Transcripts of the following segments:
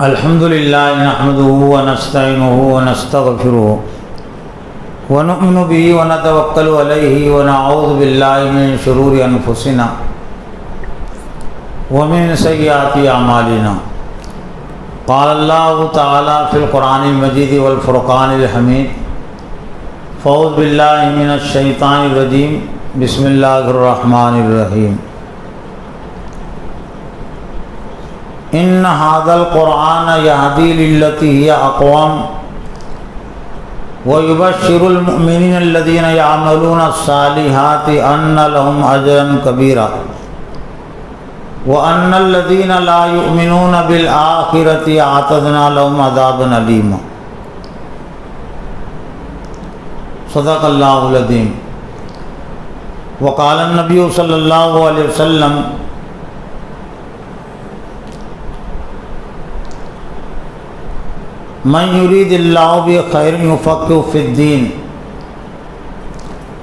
الحمد للہ نحمده ونستعینه ونستغفره ونؤمن به ونتوکل علیہ ونعوذ باللہ من شرور انفسنا ومن سیئات اعمالنا قال اللہ تعالی فی القرآن المجید والفرقان الحمید فاعوذ باللہ من الشیطان الرجیم بسم اللہ الرحمن الرحیم ان هذا القرآن يهدي للتي هي اقوم ويبشر المؤمنين الذين يعملون الصالحات ان لهم اجرا كبيرا وان الذين لا يؤمنون بالآخرة اعتدنا لهم عذابا أليما صدق اللہ العظیم وقال النبی صلی اللہ علیہ وسلم من یرید اللہ بخیر یفقہ فی الدین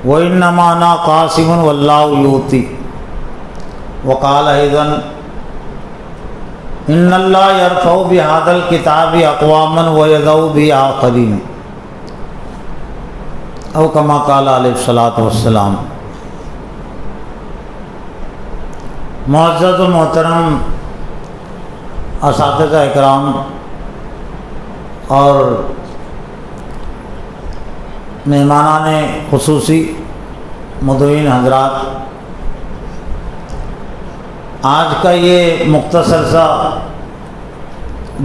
وانما انا قاسم واللہ یؤتی وقال ایضا ان اللہ یرفع بہذا الکتاب اقواما ویضع به آخرین او کما قال علیہ الصلوۃ والسلام۔ معزز و محترم اساتذہ اکرام اور مہمانان خصوصی مدعوین حضرات، آج کا یہ مختصر سا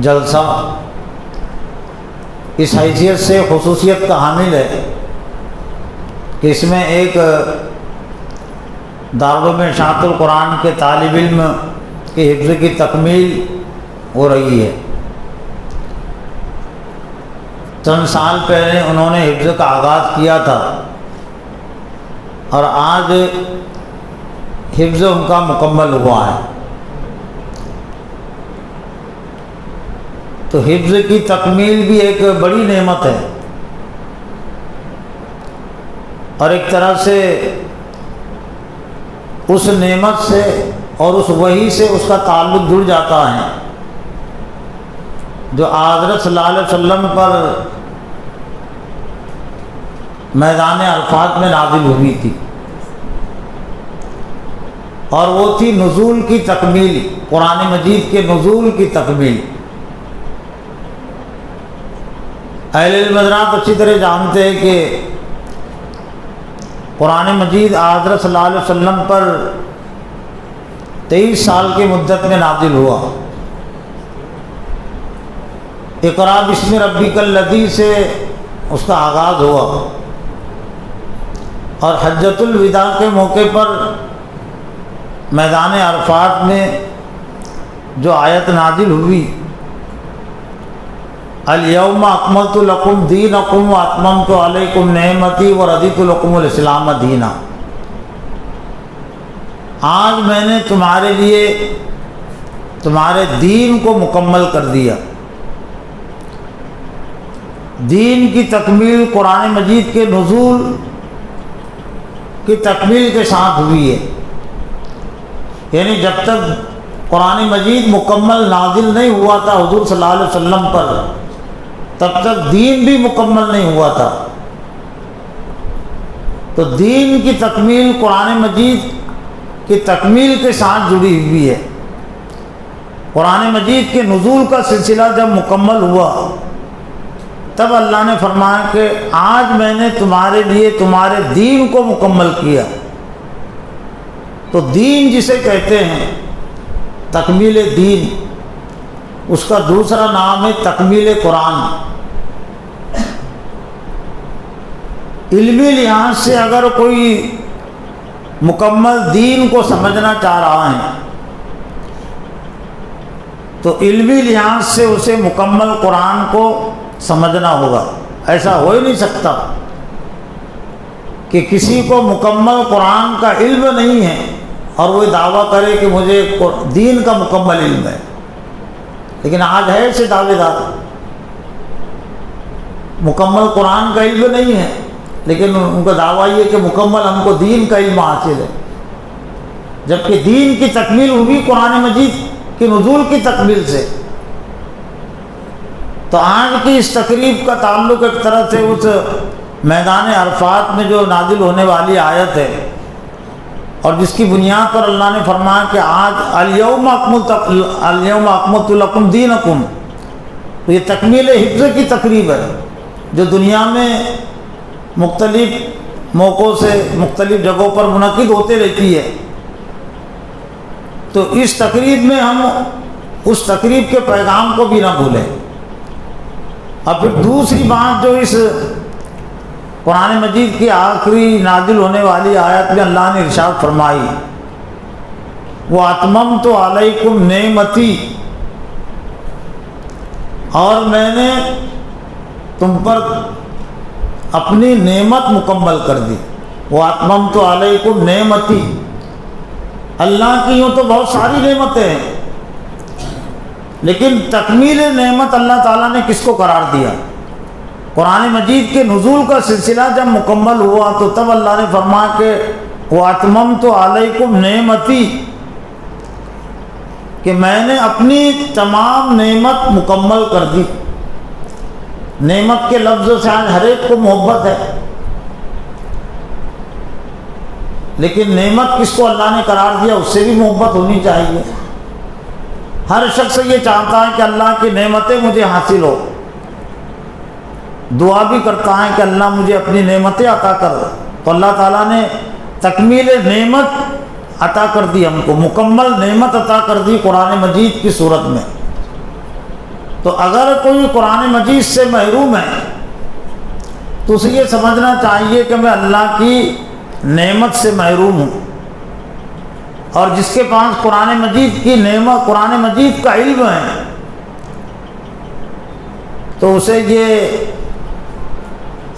جلسہ اس حیثیت سے خصوصیت کا حامل ہے کہ اس میں ایک دارالعلوم اشاعۃ القرآن کے طالب علم کے حفظ کی تکمیل ہو رہی ہے۔ چند سال پہلے انہوں نے حفظ کا آغاز کیا تھا اور آج حفظ ان کا مکمل ہوا ہے۔ تو حفظ کی تکمیل بھی ایک بڑی نعمت ہے اور ایک طرح سے اس نعمت سے اور اس وحی سے اس کا تعلق جڑ جاتا ہے جو حضرت صلی اللہ علیہ وسلم پر میدان عرفات میں نازل ہوئی تھی، اور وہ تھی نزول کی تکمیل، قرآن مجید کے نزول کی تکمیل۔ اہل علم حضرات اچھی طرح جانتے ہیں کہ قرآن مجید حضرت صلی اللہ علیہ وسلم پر 23 سال کی مدت میں نازل ہوا۔ اقرأ بسم ربک الذی سے اس کا آغاز ہوا، اور حجۃ الوداع کے موقع پر میدان عرفات میں جو آیت نازل ہوئی، الیوم اکملت لکم دینکم واتممت علیکم نعمتی ورضیت لکم الاسلام دینا، آج میں نے تمہارے لیے تمہارے دین کو مکمل کر دیا۔ دین کی تکمیل قرآن مجید کے نزول کی تکمیل کے ساتھ ہوئی ہے، یعنی جب تک قرآن مجید مکمل نازل نہیں ہوا تھا حضور صلی اللہ علیہ وسلم پر، تب تک دین بھی مکمل نہیں ہوا تھا۔ تو دین کی تکمیل قرآن مجید کی تکمیل کے ساتھ جڑی ہوئی ہے۔ قرآن مجید کے نزول کا سلسلہ جب مکمل ہوا تب اللہ نے فرمایا کہ آج میں نے تمہارے لیے تمہارے دین کو مکمل کیا۔ تو دین جسے کہتے ہیں، تکمیل دین، اس کا دوسرا نام ہے تکمیل قرآن۔ علمی لحاظ سے اگر کوئی مکمل دین کو سمجھنا چاہ رہا ہے تو علمی لحاظ سے اسے مکمل قرآن کو سمجھنا ہوگا۔ ایسا ہو ہی نہیں سکتا کہ کسی کو مکمل قرآن کا علم نہیں ہے اور وہ دعویٰ کرے کہ مجھے دین کا مکمل علم ہے، لیکن آج ہے ایسے دعوے دار، مکمل قرآن کا علم نہیں ہے لیکن ان کا دعویٰ یہ کہ مکمل ہم کو دین کا علم حاصل ہے، جبکہ دین کی تکمیل ہوئی قرآن مجید کے نزول کی تکمیل سے۔ تو آج کی اس تقریب کا تعلق ایک طرح سے اس میدان عرفات میں جو نازل ہونے والی آیت ہے، اور جس کی بنیاد پر اللہ نے فرمایا کہ آج الیوم اکملت لکم دینکم، تو یہ تکمیل حفظ کی تقریب ہے جو دنیا میں مختلف موقعوں سے مختلف جگہوں پر منعقد ہوتے رہتی ہے۔ تو اس تقریب میں ہم اس تقریب کے پیغام کو بھی نہ بھولیں۔ اور پھر دوسری بات جو اس قرآن مجید کی آخری نازل ہونے والی آیت میں اللہ نے ارشاد فرمائی، وَأَتْمَمْتُ عَلَيْكُمْ نِعْمَتِي، اور میں نے تم پر اپنی نعمت مکمل کر دی۔ وَأَتْمَمْتُ عَلَيْكُمْ نِعْمَتِي، اللہ کی یوں تو بہت ساری نعمتیں ہیں، لیکن تکمیل نعمت اللہ تعالیٰ نے کس کو قرار دیا؟ قرآن مجید کے نزول کا سلسلہ جب مکمل ہوا تو تب اللہ نے فرمایا کہ وَأَتْمَمْتُ عَلَيْكُمْ نِعْمَتِي، کہ میں نے اپنی تمام نعمت مکمل کر دی۔ نعمت کے لفظ سے آج ہر ایک کو محبت ہے، لیکن نعمت کس کو اللہ نے قرار دیا اس سے بھی محبت ہونی چاہیے۔ ہر شخص یہ چاہتا ہے کہ اللہ کی نعمتیں مجھے حاصل ہو، دعا بھی کرتا ہے کہ اللہ مجھے اپنی نعمتیں عطا کر۔ تو اللہ تعالیٰ نے تکمیل نعمت عطا کر دی، ہم کو مکمل نعمت عطا کر دی قرآن مجید کی صورت میں۔ تو اگر کوئی قرآن مجید سے محروم ہے تو اسے یہ سمجھنا چاہیے کہ میں اللہ کی نعمت سے محروم ہوں، اور جس کے پاس قرآن مجید کی نعمت، قرآن مجید کا علم ہے، تو اسے یہ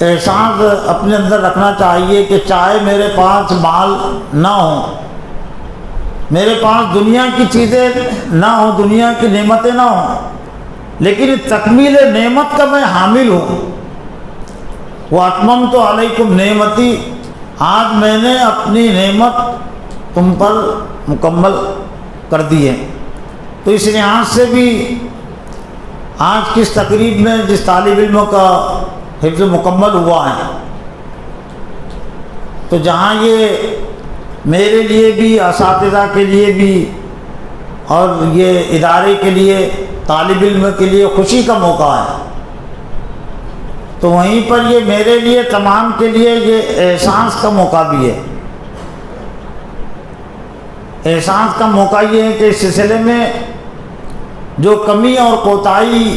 احساس اپنے اندر رکھنا چاہیے کہ چاہے میرے پاس مال نہ ہو، میرے پاس دنیا کی چیزیں نہ ہوں، دنیا کی نعمتیں نہ ہوں، لیکن تکمیل نعمت کا میں حامل ہوں۔ وَأَتْمَمْتُ عَلَيْكُمْ نِعْمَتِي، آج میں نے اپنی نعمت تم پر مکمل کر دی ہے۔ تو اس لحاظ سے بھی آج کی اس تقریب میں جس طالب علموں کا حفظ مکمل ہوا ہے، تو جہاں یہ میرے لیے بھی، اساتذہ کے لیے بھی، اور یہ ادارے کے لیے، طالب علم کے لیے خوشی کا موقع ہے، تو وہیں پر یہ میرے لیے، تمام کے لیے یہ احساس کا موقع بھی ہے۔ احساس کا موقع یہ ہے کہ اس سلسلے میں جو کمی اور کوتاہی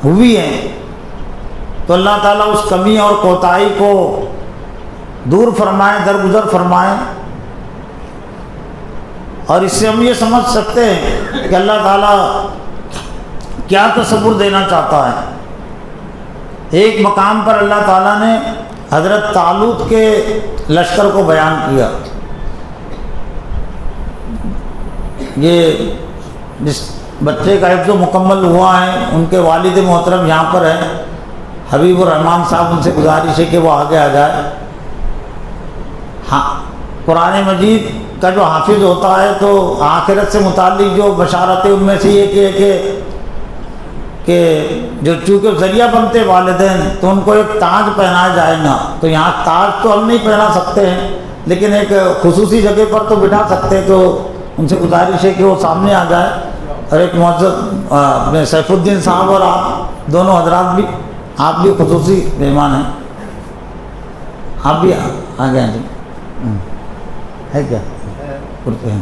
ہوئی ہے تو اللہ تعالیٰ اس کمی اور کوتاہی کو دور فرمائے، درگزر فرمائے، اور اس سے ہم یہ سمجھ سکتے ہیں کہ اللہ تعالیٰ کیا تصور دینا چاہتا ہے۔ ایک مقام پر اللہ تعالیٰ نے حضرت طالوت کے لشکر کو بیان کیا۔ یہ جس بچے کا حفظ مکمل ہوا ہے، ان کے والد محترم یہاں پر ہیں، حبیب الرحمان صاحب، ان سے گزارش ہے کہ وہ آگے آ جائے۔ ہاں، قرآن مجید کا جو حافظ ہوتا ہے تو آخرت سے متعلق جو بشارتیں، ان میں سے یہ کہ جو چونکہ ذریعہ بنتے والدین، تو ان کو ایک تاج پہنایا جائے گا۔ تو یہاں تاج تو ہم نہیں پہنا سکتے ہیں، لیکن ایک خصوصی جگہ پر تو بٹھا سکتے ہیں، تو ان سے گزارش ہے کہ وہ سامنے آ جائے۔ اور ایک معزز اپنے سیف الدین صاحب اور آپ دونوں حضرات بھی، آپ بھی خصوصی مہمان ہیں، آپ بھی آ گئے ہیں۔ ہے کیا کرتے ہیں؟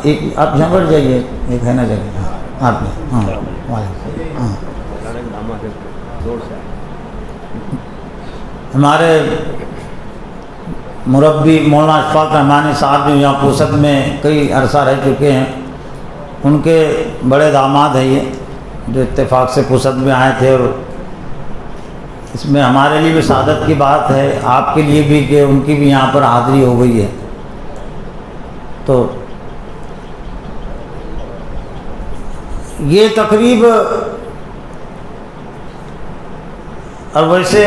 ایک آپ یہاں پر جائیے، ایک ہے نا جگہ آپ نے، ہاں ہاں، ہمارے مربی مولانا اشفاق رحمانی صاحب جو یہاں پوسد میں کئی عرصہ رہ چکے ہیں، ان کے بڑے داماد ہیں یہ، جو اتفاق سے پوسد میں آئے تھے، اور اس میں ہمارے لیے بھی سعادت کی بات ہے، آپ کے لیے بھی، کہ ان کی بھی یہاں پر حاضری ہو گئی ہے۔ تو یہ تقریب، اور ویسے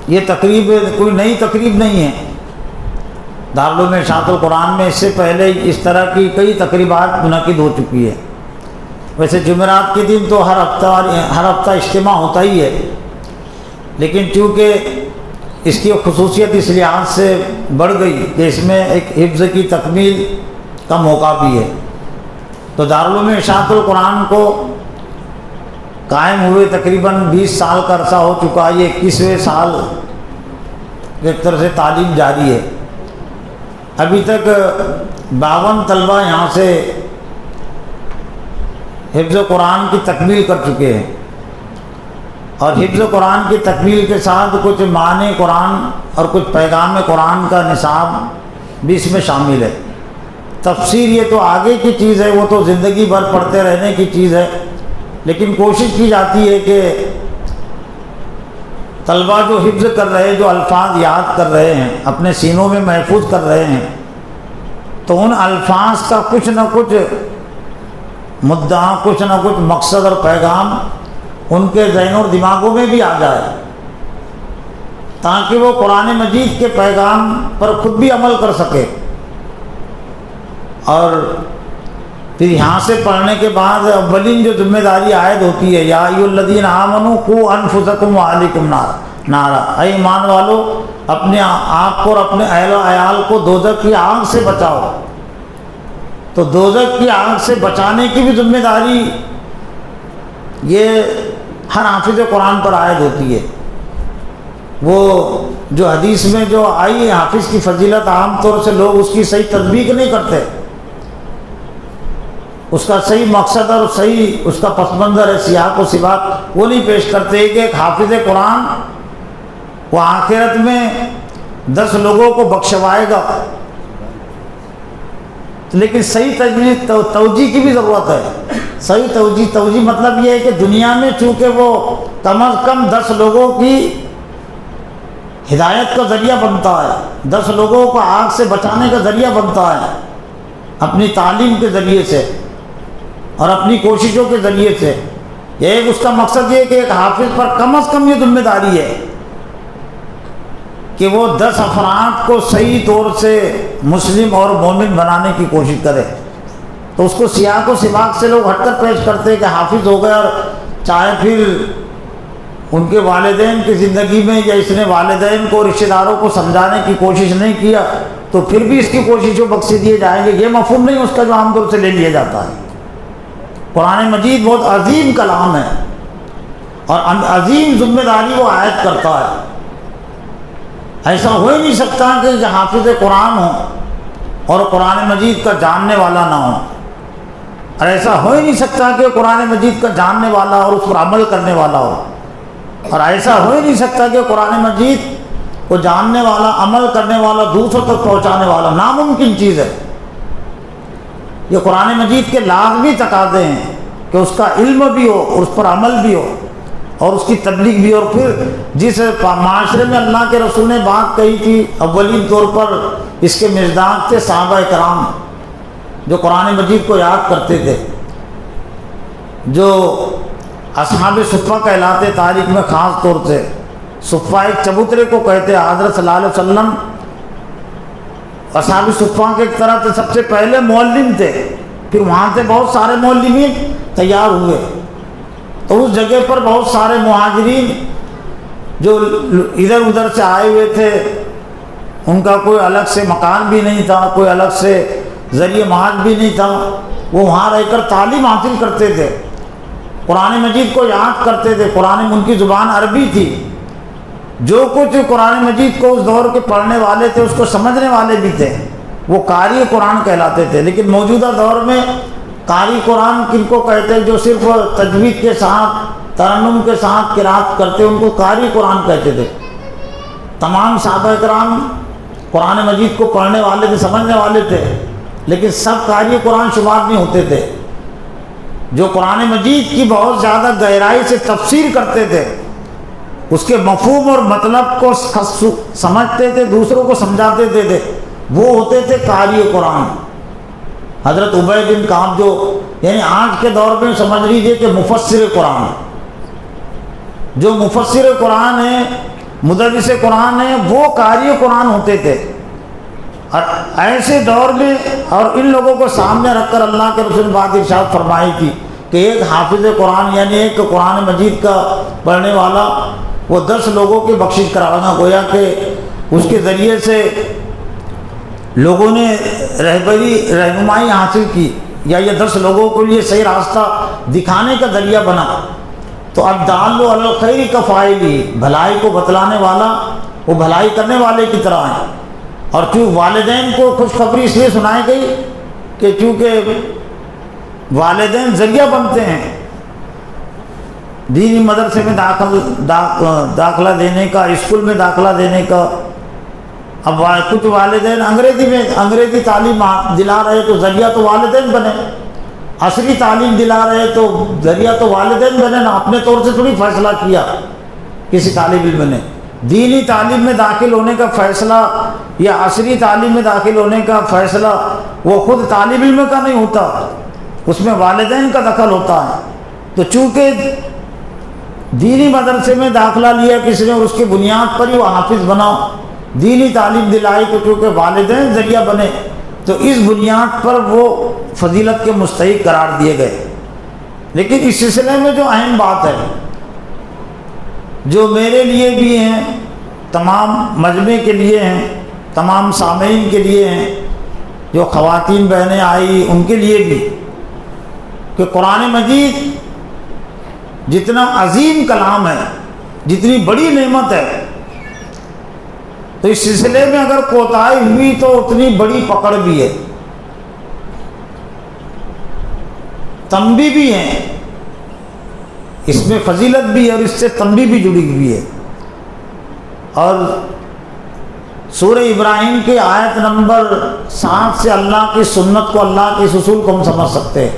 یہ تقریب کوئی نئی تقریب نہیں ہے، دارالعلوم اشاعت القرآن میں اس سے پہلے اس طرح کی کئی تقریبات منعقد ہو چکی ہے۔ ویسے جمعرات کے دن تو ہر ہفتہ اجتماع ہوتا ہی ہے، لیکن چونکہ اس کی خصوصیت اس لحاظ سے بڑھ گئی کہ اس میں ایک حفظ کی تکمیل کا موقع بھی ہے، تو دارالعلوم اشاعت القرآن کو قائم ہوئے تقریباً 20 سال کا عرصہ ہو چکا ہے۔ یہ 21ویں سال ایک طرح سے تعلیم جاری ہے۔ ابھی تک 52 طلبہ یہاں سے حفظ قرآن کی تکمیل کر چکے ہیں، اور حفظ قرآن کی تکمیل کے ساتھ کچھ معنی قرآن اور کچھ پیغام قرآن کا نصاب بھی اس میں شامل ہے۔ تفسیر یہ تو آگے کی چیز ہے، وہ تو زندگی بھر پڑھتے رہنے کی چیز ہے، لیکن کوشش کی جاتی ہے کہ طلبہ جو حفظ کر رہے ہیں، جو الفاظ یاد کر رہے ہیں، اپنے سینوں میں محفوظ کر رہے ہیں، تو ان الفاظ کا کچھ نہ کچھ مدعا، کچھ نہ کچھ مقصد اور پیغام ان کے ذہن اور دماغوں میں بھی آ جائے، تاکہ وہ قرآن مجید کے پیغام پر خود بھی عمل کر سکے۔ اور پھر یہاں سے پڑھنے کے بعد اولین جو ذمہ داری عائد ہوتی ہے، یا ایھا الذین آمنوا قوا انفسکم واہلیکم نارا، اے ایمان والو اپنے آپ کو اور اپنے اہل و عیال کو دوزخ کی آگ سے بچاؤ۔ تو دوزخ کی آگ سے بچانے کی بھی ذمہ داری یہ ہر حافظ قرآن پر عائد ہوتی ہے۔ وہ جو حدیث میں جو آئی ہے حافظ کی فضیلت، عام طور سے لوگ اس کی صحیح تطبیق نہیں کرتے، اس کا صحیح مقصد اور صحیح اس کا پس منظر ہے، سیاق و سباق وہ نہیں پیش کرتے کہ ایک حافظ قرآن وہ آخرت میں 10 لوگوں کو بخشوائے گا، لیکن صحیح توجیہ کی بھی ضرورت ہے۔ صحیح توجیہ مطلب یہ ہے کہ دنیا میں چونکہ وہ کم از کم 10 لوگوں کی ہدایت کا ذریعہ بنتا ہے، 10 لوگوں کو آگ سے بچانے کا ذریعہ بنتا ہے، اپنی تعلیم کے ذریعے سے اور اپنی کوششوں کے ذریعے سے۔ ایک اس کا مقصد یہ ہے کہ ایک حافظ پر کم از کم یہ ذمہ داری ہے کہ وہ 10 افراد کو صحیح طور سے مسلم اور مومن بنانے کی کوشش کرے۔ تو اس کو سیاق و سباق سے لوگ ہٹ کر پیش کرتے ہیں کہ حافظ ہو گئے، اور چاہے پھر ان کے والدین کی زندگی میں یا اس نے والدین کو رشتہ داروں کو سمجھانے کی کوشش نہیں کیا تو پھر بھی اس کی کوششوں بخشی دیے جائیں گے، یہ مفہوم نہیں اس کا جو عام طور سے لے لیا جاتا ہے۔ قرآن مجید بہت عظیم کلام ہے اور عظیم ذمہ داری وہ عائد کرتا ہے۔ ایسا ہو ہی نہیں سکتا کہ حافظ قرآن ہو اور قرآن مجید کا جاننے والا نہ ہو، اور ایسا ہو ہی نہیں سکتا کہ قرآن مجید کا جاننے والا اور اس پر عمل کرنے والا ہو، اور ایسا ہو ہی نہیں سکتا کہ قرآن مجید کو جاننے والا، عمل کرنے والا، دوسروں تک پہنچانے والا، ناممکن چیز ہے۔ یہ قرآن مجید کے لازمی تقاضے ہیں کہ اس کا علم بھی ہو اور اس پر عمل بھی ہو اور اس کی تبلیغ بھی۔ اور پھر جس معاشرے میں اللہ کے رسول نے بات کہی تھی، اولین طور پر اس کے مصداق تھے صحابہ کرام جو قرآن مجید کو یاد کرتے تھے، جو اصحاب صفہ کہلاتے تاریخ میں، خاص طور سے صفہ ایک چبوترے کو کہتے، حضرت صلی اللہ علیہ وسلم اصحاب صفہ کے ایک طرح سے سب سے پہلے معلم تھے، پھر وہاں سے بہت سارے معلمین تیار ہوئے، تو اس جگہ پر بہت سارے مہاجرین جو ادھر ادھر سے آئے ہوئے تھے، ان کا کوئی الگ سے مکان بھی نہیں تھا، کوئی الگ سے ذریعہ معاش بھی نہیں تھا، وہ وہاں رہ کر تعلیم حاصل کرتے تھے، قرآن مجید کو یاد کرتے تھے۔ قرآن ان کی زبان عربی تھی، جو کچھ قرآن مجید کو اس دور کے پڑھنے والے تھے اس کو سمجھنے والے بھی تھے، وہ قاری قرآن کہلاتے تھے۔ لیکن موجودہ دور میں قاری قرآن کن کو کہتے ہیں؟ جو صرف تجوید کے ساتھ، ترنم کے ساتھ قرات کرتے، ان کو قاری قرآن کہتے تھے۔ تمام صحابہ کرام قرآن مجید کو پڑھنے والے تھے، سمجھنے والے تھے، لیکن سب قاری قرآن شمار نہیں ہوتے تھے۔ جو قرآن مجید کی بہت زیادہ گہرائی سے تفسیر کرتے تھے، اس کے مفہوم اور مطلب کو سمجھتے تھے، دوسروں کو سمجھاتے تھے، وہ ہوتے تھے قاری قرآن۔ حضرت ابی بن کعب جو یعنی آج کے دور میں سمجھ لیجیے کہ مفسر قرآن، جو مفسر قرآن ہے، مدرس قرآن ہے، وہ قاری قرآن ہوتے تھے۔ اور ایسے دور میں اور ان لوگوں کو سامنے رکھ کر اللہ کے رسول بات ارشاد فرمائی تھی کہ ایک حافظ قرآن یعنی ایک قرآن مجید کا پڑھنے والا وہ 10 لوگوں کی بخشش کرائے گا، گویا کہ اس کے ذریعے سے لوگوں نے رہنمائی حاصل کی، یا یہ 10 لوگوں کے لیے صحیح راستہ دکھانے کا ذریعہ بنا۔ تو اب دال علی الخیر کا فاعل، بھلائی کو بتلانے والا وہ بھلائی کرنے والے کی طرح ہے۔ اور چونکہ والدین کو خوشخبری اس لیے سنائی گئی کہ چونکہ والدین ذریعہ بنتے ہیں دینی مدرسے میں داخلہ دینے کا، اسکول میں داخلہ دینے کا۔ اب کچھ والدین انگریزی تعلیم دلا رہے تو ذریعہ تو والدین بنے، عصری تعلیم دلا رہے تو ذریعہ تو والدین بنے نا، اپنے طور سے تھوڑی فیصلہ کیا کسی طالب علم نے۔ دینی تعلیم میں داخل ہونے کا فیصلہ یا عصری تعلیم میں داخل ہونے کا فیصلہ وہ خود طالب علم کا نہیں ہوتا، اس میں والدین کا دخل ہوتا ہے۔ تو چونکہ دینی مدرسے میں داخلہ لیا کسی نے اور اس کی بنیاد پر ہی وہ حافظ بنا، دینی تعلیم دلائی تو چونکہ والدین ذریعہ بنے تو اس بنیاد پر وہ فضیلت کے مستحق قرار دیے گئے۔ لیکن اس سلسلے میں جو اہم بات ہے جو میرے لیے بھی ہیں، تمام مجمع کے لیے ہیں، تمام سامعین کے لیے ہیں، جو خواتین بہنیں آئی ان کے لیے بھی، کہ قرآن مجید جتنا عظیم کلام ہے، جتنی بڑی نعمت ہے، تو اس سلسلے میں اگر کوتاہی ہوئی تو اتنی بڑی پکڑ بھی ہے، تنبیہ بھی ہے، اس میں فضیلت بھی ہے اور اس سے تنبیہ بھی جڑی ہوئی ہے۔ اور سورہ ابراہیم کے آیت نمبر 7 سے اللہ کی سنت کو، اللہ کے اصول کو ہم سمجھ سکتے ہیں۔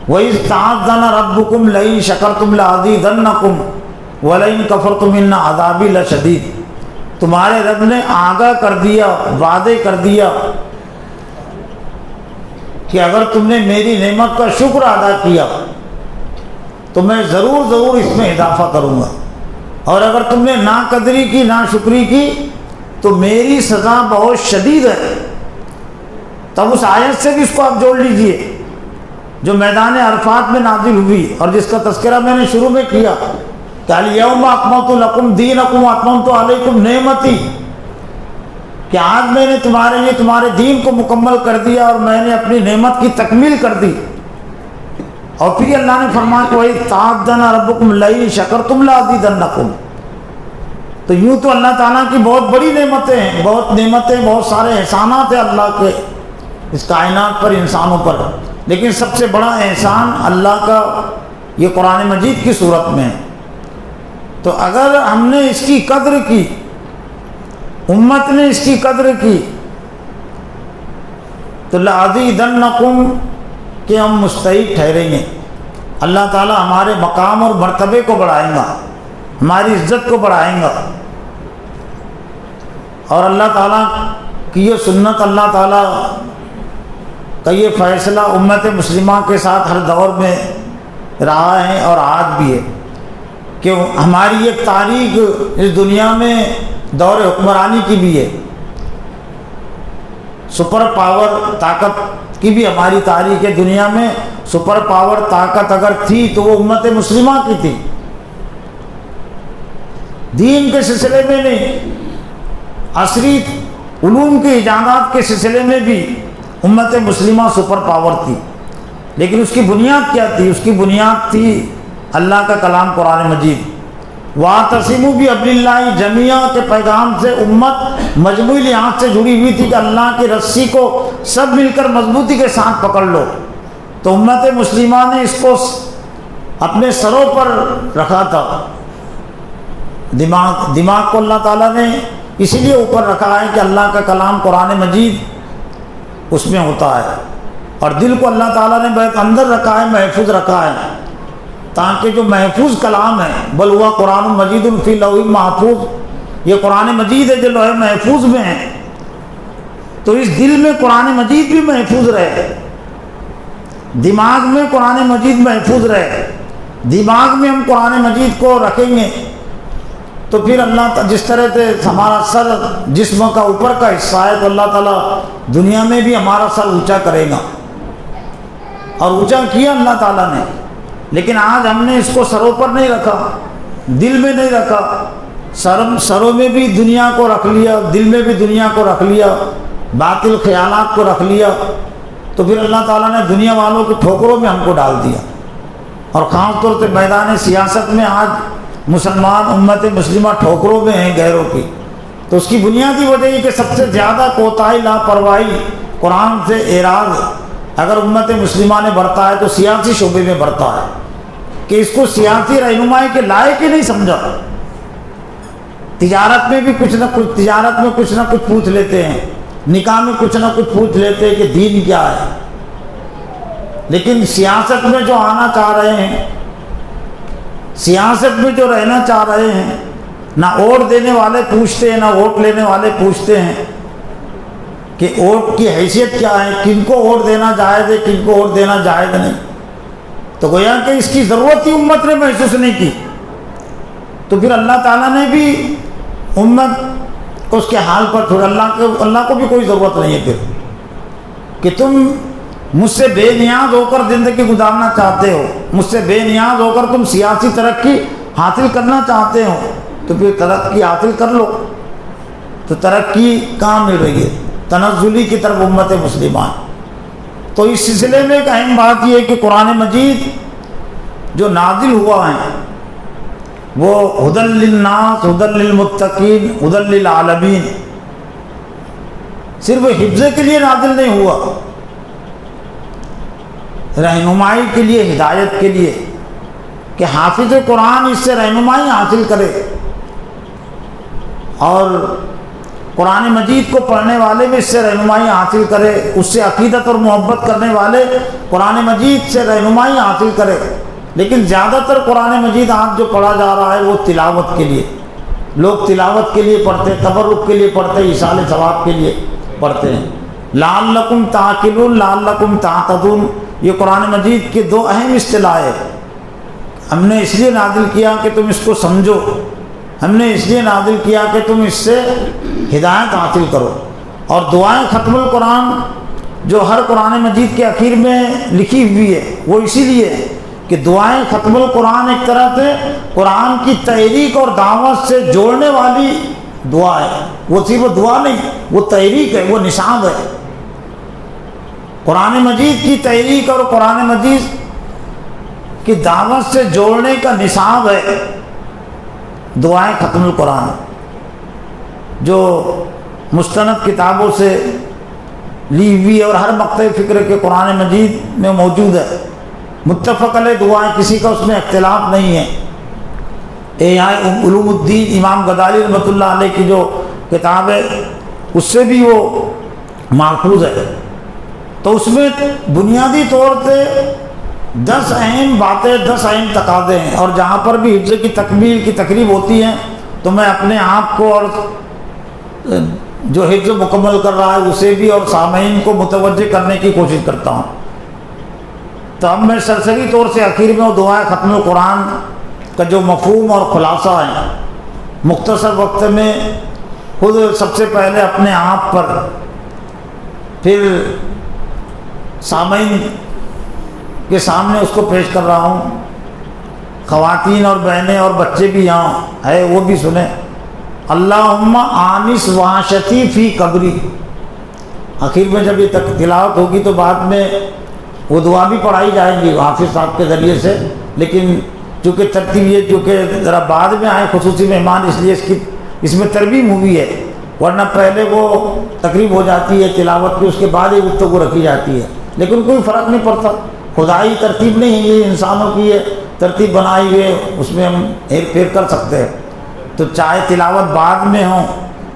وَإِذْ تَعَذَّنَ رَبُّكُمْ لَئِن شَكَرْتُمْ لَأَزِيدَنَّكُمْ وَلَئِن كَفَرْتُمْ إِنَّ عَذَابِي لَشَدِيدٌ۔ تمہارے رب نے آگاہ کر دیا، وعدے کر دیا کہ اگر تم نے میری نعمت کا شکر ادا کیا تو میں ضرور اس میں اضافہ کروں گا، اور اگر تم نے ناقدری کی، ناشکری کی تو میری سزا بہت شدید ہے۔ تب اس آیت سے بھی اس کو آپ جوڑ لیجئے جو میدان عرفات میں نازل ہوئی اور جس کا تذکرہ میں نے شروع میں کیا کہ الیوم اکملت لکم دینکم واتممت علیکم نعمتی، کہ آج میں نے تمہارے لیے تمہارے دین کو مکمل کر دیا اور میں نے اپنی نعمت کی تکمیل کر دی۔ اور پھر اللہ نے فرمایا کہ وَإِذْ تَعَذَّنَ رَبُّكُمْ لَئِن شَكَرْتُمْ لَأَزِيدَنَّكُمْ۔ تو یوں تو اللہ تعالیٰ کی بہت بڑی نعمتیں ہیں، بہت سارے احسانات ہیں اللہ کے اس کائنات پر، انسانوں پر، لیکن سب سے بڑا احسان اللہ کا یہ قرآن مجید کی صورت میں ہے۔ تو اگر ہم نے اس کی قدر کی، امت نے اس کی قدر کی، تو لَأَزِيدَنَّكُمْ کہ ہم مستحق ٹھہریں گے۔ اللہ تعالیٰ ہمارے مقام اور مرتبے کو بڑھائیں گا، ہماری عزت کو بڑھائیں گا، اور اللہ تعالیٰ کی یہ سنت، اللہ تعالیٰ کا یہ فیصلہ امت مسلمہ کے ساتھ ہر دور میں رہا ہے اور آج بھی ہے کہ ہماری ایک تاریخ اس دنیا میں دور حکمرانی کی بھی ہے، سپر پاور طاقت کی بھی ہماری تاریخ ہے۔ دنیا میں سپر پاور طاقت اگر تھی تو وہ امت مسلمہ کی تھی، دین کے سلسلے میں نہیں، عصری علوم کے ایجادات کے سلسلے میں بھی امت مسلمہ سپر پاور تھی۔ لیکن اس کی بنیاد کیا تھی؟ اس کی بنیاد تھی اللہ کا کلام قرآن مجید۔ وَاعْتَصِمُوا بِحَبْلِ اللَّهِ جَمِيعًا کے پیغام سے امت مجموعی لحاظ سے جڑی ہوئی تھی کہ اللہ کی رسی کو سب مل کر مضبوطی کے ساتھ پکڑ لو۔ تو امت مسلمہ نے اس کو اپنے سروں پر رکھا تھا، دماغ کو اللہ تعالیٰ نے اسی لیے اوپر رکھا ہے کہ اللہ کا کلام قرآن مجید اس میں ہوتا ہے، اور دل کو اللہ تعالیٰ نے بہت اندر رکھا ہے، محفوظ رکھا ہے، تاکہ جو محفوظ کلام ہے، بل ہوا قرآن مجید فی لوح محفوظ، یہ قرآن مجید ہے جو لوح محفوظ میں ہے، تو اس دل میں قرآن مجید بھی محفوظ رہے، دماغ میں قرآن مجید محفوظ رہے۔ دماغ میں ہم قرآن مجید کو رکھیں گے تو پھر اللہ جس طرح سے ہمارا سر جسم کا اوپر کا حصہ ہے تو اللہ تعالیٰ دنیا میں بھی ہمارا سر اونچا کرے گا، اور اونچا کیا اللہ تعالیٰ نے، لیکن آج ہم نے اس کو سروں پر نہیں رکھا، دل میں نہیں رکھا، سروں میں بھی دنیا کو رکھ لیا، دل میں بھی دنیا کو رکھ لیا، باطل خیالات کو رکھ لیا، تو پھر اللہ تعالیٰ نے دنیا والوں کے ٹھوکروں میں ہم کو ڈال دیا۔ اور خاص طور سے میدان سیاست میں آج مسلمان امت مسلمہ ٹھوکروں میں ہیں غیروں کی، تو اس کی بنیادی وجہ یہ کہ سب سے زیادہ کوتاہی لاپرواہی قرآن سے اعراض اگر امت مسلمہ نے برتا ہے تو سیاسی شعبے میں برتا ہے، کہ اس کو سیاسی رہنمائی کے لائق ہی نہیں سمجھا۔ تجارت میں بھی کچھ نہ کچھ پوچھ لیتے ہیں، نکاح میں کچھ نہ کچھ پوچھ لیتے ہیں کہ دین کیا ہے، لیکن سیاست میں جو آنا چاہ رہے ہیں، سیاست میں جو رہنا چاہ رہے ہیں، نہ ووٹ دینے والے پوچھتے ہیں نہ ووٹ لینے والے پوچھتے ہیں کہ ووٹ کی حیثیت کیا ہے، کن کو ووٹ دینا جائز ہے، کن کو ووٹ دینا جائز نہیں۔ تو گویا کہ اس کی ضرورت ہی امت نے محسوس نہیں کی، تو پھر اللہ تعالیٰ نے بھی امت کو اس کے حال پر چھوڑا۔ اللہ کو بھی کوئی ضرورت نہیں ہے پھر کہ تم مجھ سے بے نیاز ہو کر زندگی گزارنا چاہتے ہو، مجھ سے بے نیاز ہو کر تم سیاسی ترقی حاصل کرنا چاہتے ہو، تو پھر ترقی حاصل کر لو۔ تو ترقی کہاں مل رہی ہے؟ تنزلی کی طرف امت مسلمان۔ تو اس سلسلے میں ایک اہم بات یہ ہے کہ قرآن مجید جو نازل ہوا ہے وہ ہدی للناس، ہدی للمتقین، ہدی للعالمین، صرف حفظ کے لیے نازل نہیں ہوا، رہنمائی کے لیے، ہدایت کے لیے، کہ حافظ قرآن اس سے رہنمائی حاصل کرے، اور قرآن مجید کو پڑھنے والے بھی اس سے رہنمائی حاصل کرے، اس سے عقیدت اور محبت کرنے والے قرآن مجید سے رہنمائی حاصل کرے۔ لیکن زیادہ تر قرآن مجید آج جو پڑھا جا رہا ہے وہ تلاوت کے لیے، لوگ تلاوت کے لیے پڑھتے ہیں، تبرک کے لیے پڑھتے ہیں، ایصال ثواب کے لیے پڑھتے ہیں۔ لعلکم تعقلون، لعلکم تعتدون، یہ قرآن مجید کے دو اہم اصطلاح ہیں۔ ہم نے اس لیے نازل کیا کہ تم اس کو سمجھو، ہم نے اس لیے نازل کیا کہ تم اس سے ہدایت حاصل کرو۔ اور دعائیں ختم القرآن جو ہر قرآن مجید کے آخر میں لکھی ہوئی ہے وہ اسی لیے ہے کہ دعائیں ختم القرآن ایک طرح سے قرآن کی تحریک اور دعوت سے جوڑنے والی دعا ہے، وہ صرف دعا نہیں، وہ تحریک ہے، وہ نصاب ہے۔ قرآن مجید کی تحریک اور قرآن مجید کی دعوت سے جوڑنے کا نصاب ہے دعائیں ختم القرآن، جو مستند کتابوں سے لی ہوئی اور ہر مقطع فکر کے قرآن مجید میں موجود ہے، متفق علیہ دعائیں، کسی کا اس میں اختلاف نہیں ہے۔ علوم الدین امام غزالی رحمۃ اللہ علیہ کی جو کتاب ہے اس سے بھی وہ محفوظ ہے۔ تو اس میں بنیادی طور سے 10 اہم باتیں، 10 اہم تقاضے ہیں، اور جہاں پر بھی حفظ کی تکمیل کی تقریب ہوتی ہے تو میں اپنے آپ کو اور جو حفظ مکمل کر رہا ہے اسے بھی اور سامعین کو متوجہ کرنے کی کوشش کرتا ہوں۔ تو اب میں سرسری طور سے آخر میں وہ دعائیں ختم القرآن کا جو مفہوم اور خلاصہ ہے مختصر وقت میں خود سب سے پہلے اپنے آپ پر، پھر سامعین کے سامنے اس کو پیش کر رہا ہوں۔ خواتین اور بہنیں اور بچے بھی یہاں ہے وہ بھی سنیں۔ اللہم آنس وحشتی فی قبری، آخر میں جب یہ تلاوت ہوگی تو بعد میں وہ دعا بھی پڑھائی جائے گی حافظ صاحب کے ذریعے سے، لیکن چونکہ ترتیب یہ چونکہ ذرا بعد میں آئے خصوصی مہمان اس لیے اس میں ترمیم ہوئی ہے، ورنہ پہلے وہ تقریب ہو جاتی ہے تلاوت کی، اس کے بعد ہی گفتگو رکھی جاتی ہے، لیکن کوئی فرق نہیں پڑتا، خدائی ترتیب نہیں ہے، یہ انسانوں کی یہ ترتیب بنائی ہوئی ہے، اس میں ہم ہیر پھیر کر سکتے ہیں۔ تو چاہے تلاوت بعد میں ہو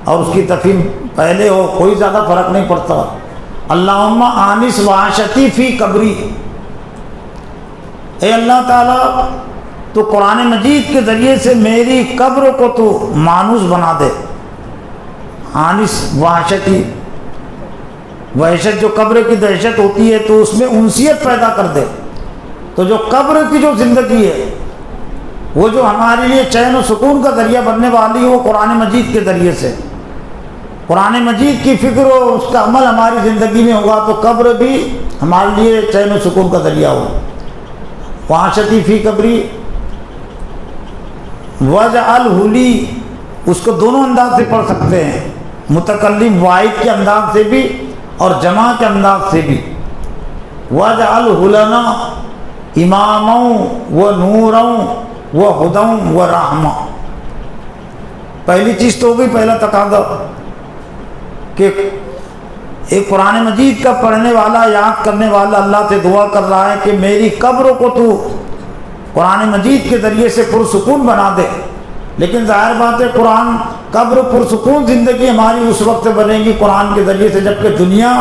اور اس کی تفہیم پہلے ہو، کوئی زیادہ فرق نہیں پڑتا۔ اللہم آنس وحشتی فی قبری، اے اللہ تعالیٰ تو قرآن مجید کے ذریعے سے میری قبر کو تو مانوس بنا دے۔ آنس وحشتی، وحشت جو قبر کی دہشت ہوتی ہے تو اس میں انسیت پیدا کر دے۔ تو جو قبر کی جو زندگی ہے وہ جو ہمارے لیے چین و سکون کا ذریعہ بننے والی ہے وہ قرآن مجید کے ذریعے سے. قرآن مجید کی فکر و اس کا عمل ہماری زندگی میں ہوگا تو قبر بھی ہمارے لیے چین و سکون کا ذریعہ ہوگا. وعاشتی فی قبری وجعلہ لی، اس کو دونوں انداز سے پڑھ سکتے ہیں، متکلم واحد کے انداز سے بھی اور جمع کے انداز سے بھی. وجعلہ لنا اماما و نورا و ہدی و رحمہ. پہلی چیز تو ہو گئی، پہلا تقاضا کہ ایک قرآن مجید کا پڑھنے والا، یاد کرنے والا اللہ سے دعا کر رہا ہے کہ میری قبر کو تو قرآن مجید کے ذریعے سے پرسکون بنا دے. لیکن ظاہر بات ہے قرآن قبر پرسکون زندگی ہماری اس وقت بنے گی قرآن کے ذریعے سے جبکہ دنیا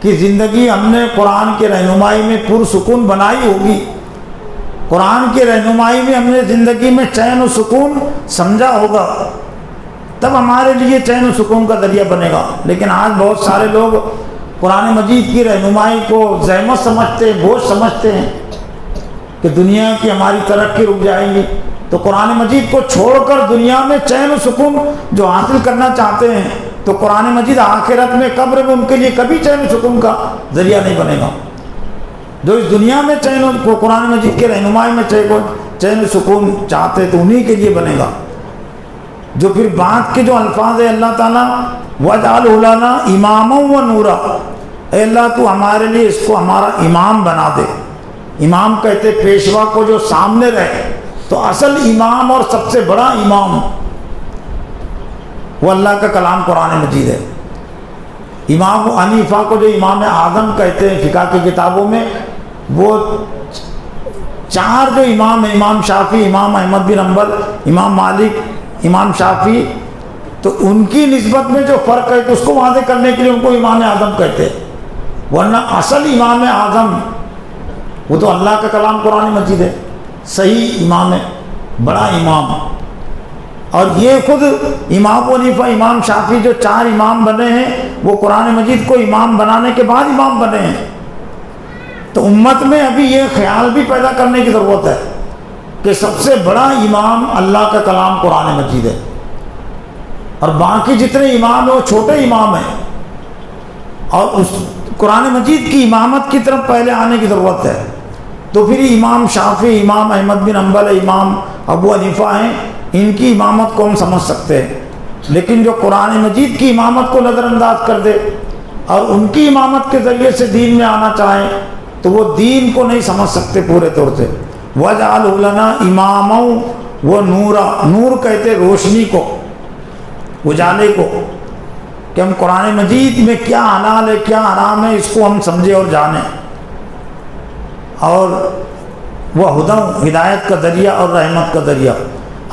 کی زندگی ہم نے قرآن کی رہنمائی میں پرسکون بنائی ہوگی. قرآن کی رہنمائی میں ہم نے زندگی میں چین و سکون سمجھا ہوگا، تب ہمارے لیے چین و سکون کا ذریعہ بنے گا. لیکن آج بہت سارے لوگ قرآن مجید کی رہنمائی کو زحمت سمجھتے ہیں، بوجھ سمجھتے ہیں کہ دنیا کی ہماری ترقی رک جائے گی. تو قرآن مجید کو چھوڑ کر دنیا میں چین و سکون جو حاصل کرنا چاہتے ہیں تو قرآن مجید آخرت میں قبر میں ان کے لیے کبھی چین و سکون کا ذریعہ نہیں بنے گا. جو اس دنیا میں چین و قرآن مجید کے رہنمائی میں چین و سکون چاہتے تو انہی کے لیے بنے گا. جو پھر بعد کے جو الفاظ ہے اللہ تعالیٰ وَجْعَلْهُ لَنَا إِمَامًا وَنُورًا، اے اللہ تو ہمارے لیے اس کو ہمارا امام بنا دے. امام کہتے پیشوا کو جو سامنے رہے، تو اصل امام اور سب سے بڑا امام وہ اللہ کا کلام قرآن مجید ہے. امام حنیفہ کو جو امام اعظم کہتے ہیں فقہ کی کتابوں میں، وہ چار جو امام ہیں، امام شافعی، امام احمد بن حنبل، امام مالک، امام شافعی، تو ان کی نسبت میں جو فرق ہے تو اس کو واضح کرنے کے لیے ان کو امام اعظم کہتے ہیں. ورنہ اصل امام اعظم وہ تو اللہ کا کلام قرآن مجید ہے، صحیح امام ہے، بڑا امام. اور یہ خود امام حنیفہ، امام شافعی جو چار امام بنے ہیں وہ قرآن مجید کو امام بنانے کے بعد امام بنے ہیں. تو امت میں ابھی یہ خیال بھی پیدا کرنے کی ضرورت ہے کہ سب سے بڑا امام اللہ کا کلام قرآن مجید ہے، اور باقی جتنے امام ہیں وہ چھوٹے امام ہیں. اور اس قرآن مجید کی امامت کی طرف پہلے آنے کی ضرورت ہے. تو پھر امام شافعی، امام احمد بن حنبل، امام ابو حنیفہ ہیں، ان کی امامت کو ہم سمجھ سکتے ہیں. لیکن جو قرآن مجید کی امامت کو نظر انداز کر دے اور ان کی امامت کے ذریعے سے دین میں آنا چاہیں تو وہ دین کو نہیں سمجھ سکتے پورے طور سے. وَجْعَلْهُ لَنَا إِمَامًا وَنُورًا، نور کہتے روشنی کو، اجالے کو، کہ ہم قرآن مجید میں کیا حلال ہے کیا حرام ہے اس کو ہم سمجھیں اور جانیں. اور وہ ہدی، ہدایت کا ذریعہ اور رحمت کا ذریعہ.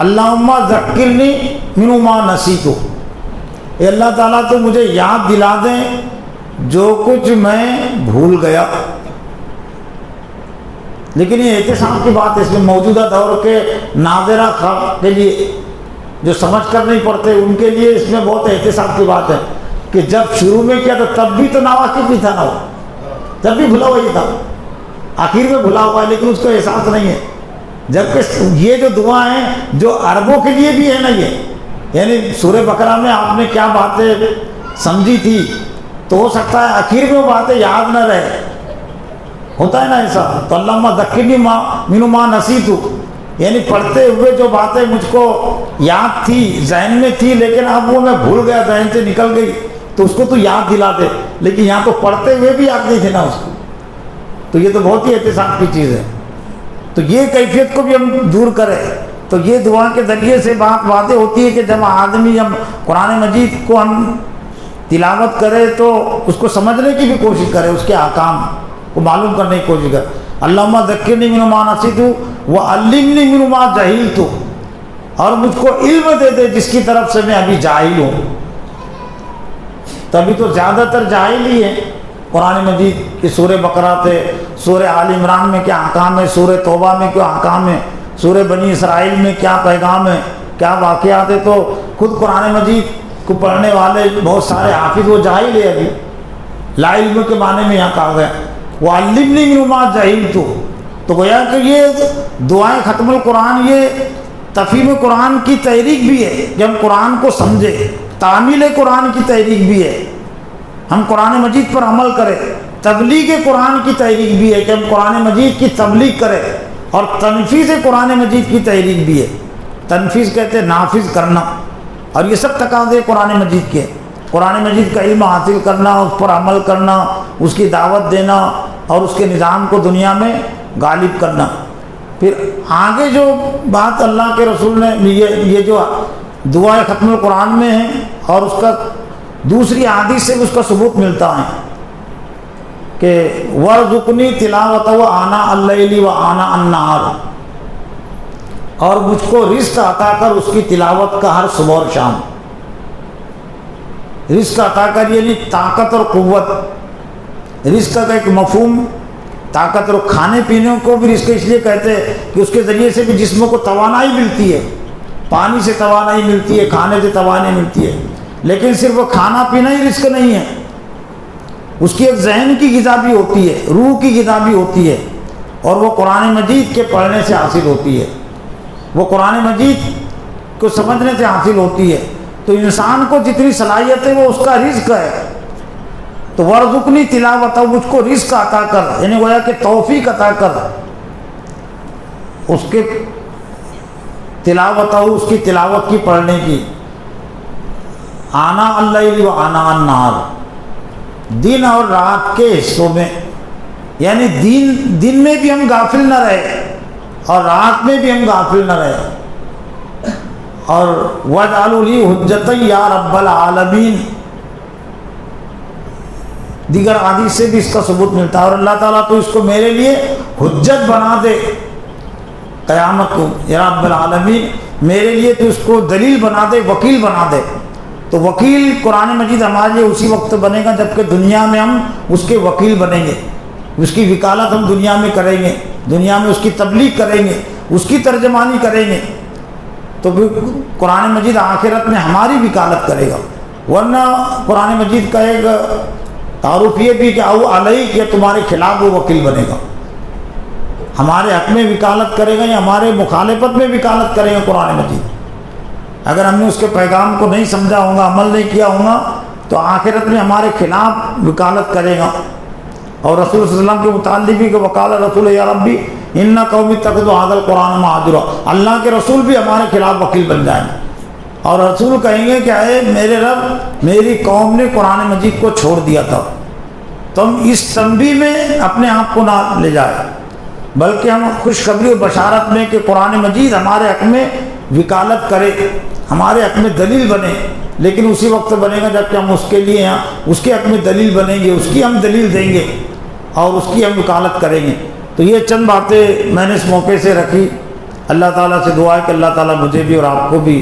اللہم ذکرنی منہ ما نسیت، اے اللہ تعالیٰ تو مجھے یاد دلا دیں جو کچھ میں بھول گیا. لیکن یہ احتساب کی بات ہے، اس میں موجودہ دور کے ناظرہ خلق کے لیے جو سمجھ کر نہیں پڑتے ان کے لیے اس میں بہت احتساب کی بات ہے کہ جب شروع میں کیا تھا تب بھی تو ناواقف بھی تھا نا، وہ تب بھی بھلا ہوا ہی تھا، آخر میں بھلا ہوا ہے لیکن اس کو احساس نہیں ہے. جبکہ یہ جو دعا ہیں جو عربوں کے لیے بھی ہے نا، یہ یعنی سورہ بقرہ میں آپ نے کیا باتیں سمجھی تھی تو ہو سکتا ہے آخر میں وہ باتیں یاد نہ رہے، ہوتا ہے نا ایسا. تو اللہم ذکرنی منہ ما نسیت، یعنی پڑھتے ہوئے جو باتیں مجھ کو یاد تھی، ذہن میں تھی لیکن اب وہ میں بھول گیا، ذہن سے نکل گئی، تو اس کو تو یاد دلا دے. لیکن یہاں تو پڑھتے ہوئے بھی یاد نہیں تھے نا اس کو، تو یہ تو بہت ہی احتساب کی چیز ہے. تو یہ کیفیت کو بھی ہم دور کریں. تو یہ دعا کے ذریعے سے بات واضح ہوتی ہے کہ جب آدمی ہم قرآن مجید کو ہم تلاوت کرے تو اس کو سمجھنے کی بھی کوشش کرے، اس کے احکام کو معلوم کرنے کی کوشش کرے. اللہم ذکرنی منہ ما نسیت وعلمنی منہ ما جہلت، اور مجھ کو علم دے دے جس کی طرف سے میں ابھی جاہل ہوں. تبھی تو زیادہ تر جاہل ہی ہے. قرآن مجید کی سورہ بقرہ تھے، سورہ آل عمران میں کیا احکام ہے، سورہ توبہ میں کیا احکام ہے، سورہ بنی اسرائیل میں کیا پیغام ہے، کیا واقعات ہے. تو خود قرآن مجید کو پڑھنے والے بہت سارے حافظ وہ جاہل ہے، ابھی لا علم کے معنی میں یہاں کہا گیا وَعَلِّمْنِي مِنْهُ مَا جَهِلْتُ، تو گویا کہ یہ دعائیں ختم القرآن یہ تفہیم قرآن کی تحریک بھی ہے کہ ہم قرآن کو سمجھے، تعمیل قرآن کی تحریک بھی ہے، ہم قرآن مجید پر عمل کریں، تبلیغ قرآن کی تحریک بھی ہے کہ ہم قرآن مجید کی تبلیغ کریں، اور تنفیذ قرآن مجید کی تحریک بھی ہے۔ تنفیذ کہتے ہیں نافذ کرنا، اور یہ سب تقاضے قرآن مجید کے، قرآن مجید کا علم حاصل کرنا، اس پر عمل کرنا، اس کی دعوت دینا اور اس کے نظام کو دنیا میں غالب کرنا۔ پھر آگے جو بات اللہ کے رسول نے یہ جو دعائیں ختم القرآن میں ہیں اور اس کا دوسری حدیث سے بھی اس کا ثبوت ملتا ہے کہ وَارْزُقْنِي تِلَاوَتَهُ آنَاءَ اللَّيْلِ وَآنَاءَ النَّهَارِ، اور مجھ کو رزق عطا کر اس کی تلاوت کا ہر صبح اور شام۔ رزق عطا کر یعنی طاقت اور قوت۔ رزق کا ایک مفہوم طاقت اور کھانے پینے کو بھی رزق اس لیے کہتے ہیں کہ اس کے ذریعے سے بھی جسم کو توانائی ملتی ہے، پانی سے توانائی ملتی ہے، کھانے سے توانائی ملتی ہے، لیکن صرف وہ کھانا پینا ہی رزق نہیں ہے، اس کی ایک ذہن کی غذا بھی ہوتی ہے، روح کی غذا بھی ہوتی ہے، اور وہ قرآن مجید کے پڑھنے سے حاصل ہوتی ہے، وہ قرآن مجید کو سمجھنے سے حاصل ہوتی ہے۔ تو انسان کو جتنی صلاحیت ہے وہ اس کا رزق ہے۔ تو وَارْزُقْنِي تِلَاوَتَهُ، مجھ کو رزق عطا کر، یعنی گویا کہ توفیق عطا کر اس کے تلاوت، اس کی تلاوت کی پڑھنے کی، آناء اللَّيْلِ وَآنَاءَ النَّهَارِ، دن اور رات کے حصوں میں، یعنی دن میں بھی ہم غافل نہ رہے اور رات میں بھی ہم غافل نہ رہے۔ اور وَاجْعَلْ لِي حُجَّةً یا رب العالمین، دیگر حدیث سے بھی اس کا ثبوت ملتا ہے، اور اللہ تعالیٰ تو اس کو میرے لیے حجت بنا دے قیامت کو، یا رب العالمین میرے لیے تو اس کو دلیل بنا دے، وکیل بنا دے۔ تو وکیل قرآن مجید ہمارے لیے اسی وقت بنے گا جب کہ دنیا میں ہم اس کے وکیل بنیں گے، اس کی وکالت ہم دنیا میں کریں گے، دنیا میں اس کی تبلیغ کریں گے، اس کی ترجمانی کریں گے، تو پھر قرآن مجید آخرت میں ہماری وکالت کرے گا۔ ورنہ قرآن مجید کا ایک تعارف یہ بھی کہ او علیہ، کہ تمہارے خلاف وہ وکیل بنے گا، ہمارے حق میں وکالت کرے گا یا ہمارے مخالفت میں وکالت کرے گا قرآن مجید۔ اگر ہم نے اس کے پیغام کو نہیں سمجھا ہوگا، عمل نہیں کیا ہوگا، تو آخرت میں ہمارے خلاف وکالت کرے گا۔ اور رسول صلی اللہ علیہ وسلم کے متعلق بھی کہ وقال رسول یا ربی ان قومی اتخذوا ھذا القرآن مہجورا، اللہ کے رسول بھی ہمارے خلاف وکیل بن جائیں گے، اور رسول کہیں گے کہ اے میرے رب، میری قوم نے قرآن مجید کو چھوڑ دیا تھا، تم اس تنبیہ میں اپنے آپ کو نہ لے جائے، بلکہ ہم خوشخبری و بشارت میں کہ قرآن مجید ہمارے حق میں وکالت کرے، ہمارے حق میں دلیل بنے، لیکن اسی وقت بنے گا جب کہ ہم اس کے لیے اس کے حق میں دلیل بنیں گے، اس کی ہم دلیل دیں گے اور اس کی ہم وکالت کریں گے۔ تو یہ چند باتیں میں نے اس موقع سے رکھی۔ اللہ تعالیٰ سے دعا ہے کہ اللہ تعالیٰ مجھے بھی اور آپ کو بھی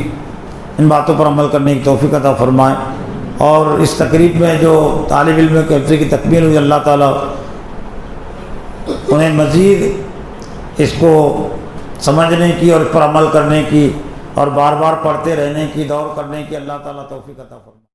ان باتوں پر عمل کرنے کی توفیق عطا فرمائے، اور اس تقریب میں جو طالب علم کے حفظ کی تکمیل ہوئی، اللہ تعالیٰ انہیں مزید اس کو سمجھنے کی اور اس پر عمل کرنے کی اور بار بار پڑھتے رہنے کی، دور کرنے کی اللہ تعالیٰ توفیق عطا فرمائے۔